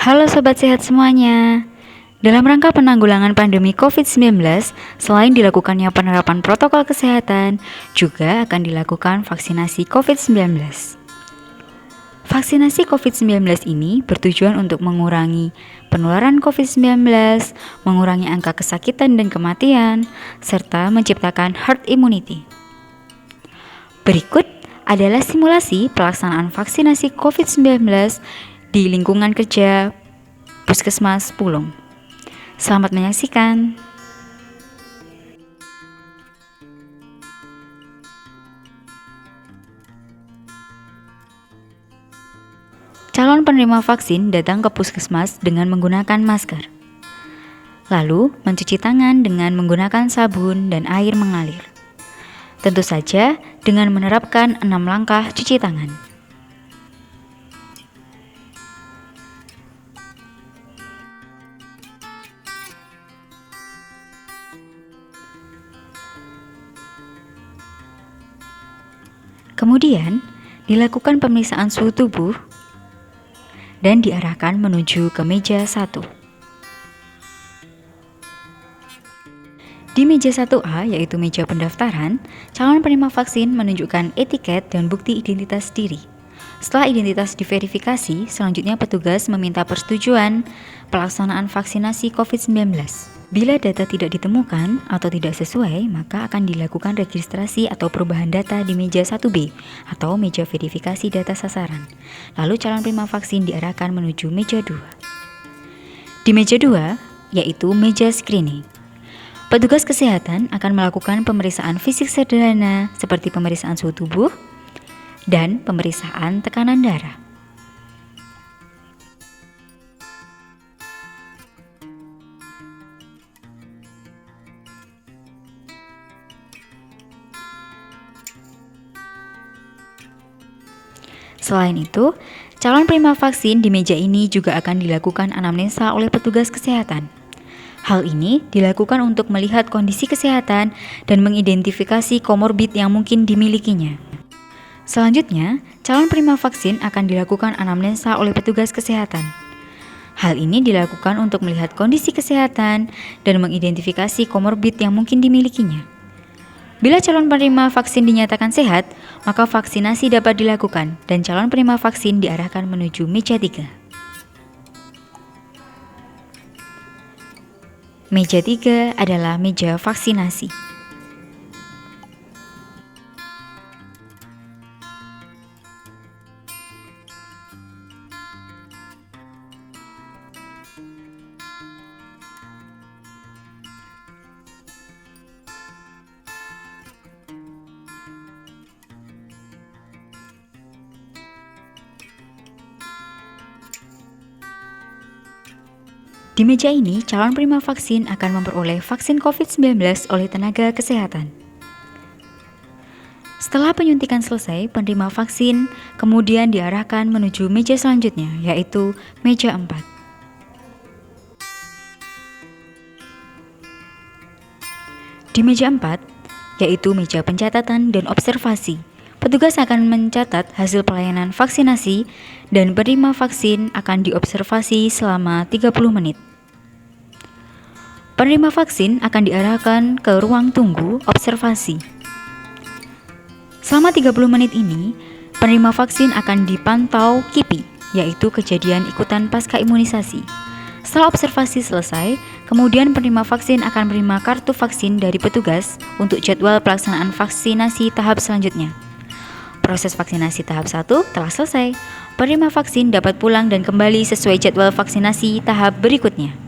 Halo Sobat Sehat semuanya. Dalam rangka penanggulangan pandemi COVID-19, selain dilakukannya penerapan protokol kesehatan, juga akan dilakukan vaksinasi COVID-19. Vaksinasi COVID-19 ini bertujuan untuk mengurangi penularan COVID-19, mengurangi angka kesakitan dan kematian, serta menciptakan herd immunity. Berikut adalah simulasi pelaksanaan vaksinasi COVID-19 di lingkungan kerja Puskesmas Pulung. Selamat menyaksikan. Calon penerima vaksin datang ke puskesmas dengan menggunakan masker. Lalu mencuci tangan dengan menggunakan sabun dan air mengalir. Tentu saja dengan menerapkan 6 langkah cuci tangan. Kemudian, dilakukan pemeriksaan suhu tubuh dan diarahkan menuju ke meja 1. Di meja 1A, yaitu meja pendaftaran, calon penerima vaksin menunjukkan etiket dan bukti identitas diri. Setelah identitas diverifikasi, selanjutnya petugas meminta persetujuan pelaksanaan vaksinasi COVID-19. Bila data tidak ditemukan atau tidak sesuai, maka akan dilakukan registrasi atau perubahan data di meja 1B atau meja verifikasi data sasaran. Lalu calon penerima vaksin diarahkan menuju meja 2. Di meja 2, yaitu meja screening, petugas kesehatan akan melakukan pemeriksaan fisik sederhana seperti pemeriksaan suhu tubuh dan pemeriksaan tekanan darah. Selain itu, calon penerima vaksin di meja ini juga akan dilakukan anamnesa oleh petugas kesehatan. Hal ini dilakukan untuk melihat kondisi kesehatan dan mengidentifikasi komorbid yang mungkin dimilikinya. Selanjutnya, calon penerima vaksin akan dilakukan anamnesa oleh petugas kesehatan. Hal ini dilakukan untuk melihat kondisi kesehatan dan mengidentifikasi komorbid yang mungkin dimilikinya. Bila calon penerima vaksin dinyatakan sehat, maka vaksinasi dapat dilakukan dan calon penerima vaksin diarahkan menuju meja 3. Meja 3 adalah meja vaksinasi. Di meja ini, calon penerima vaksin akan memperoleh vaksin COVID-19 oleh tenaga kesehatan. Setelah penyuntikan selesai, penerima vaksin kemudian diarahkan menuju meja selanjutnya, yaitu meja 4. Di meja 4, yaitu meja pencatatan dan observasi, petugas akan mencatat hasil pelayanan vaksinasi dan penerima vaksin akan diobservasi selama 30 menit. Penerima vaksin akan diarahkan ke ruang tunggu observasi. Selama 30 menit ini, penerima vaksin akan dipantau KIPI, yaitu kejadian ikutan pasca imunisasi. Setelah observasi selesai, kemudian penerima vaksin akan menerima kartu vaksin dari petugas untuk jadwal pelaksanaan vaksinasi tahap selanjutnya. Proses vaksinasi tahap 1 telah selesai. Penerima vaksin dapat pulang dan kembali sesuai jadwal vaksinasi tahap berikutnya.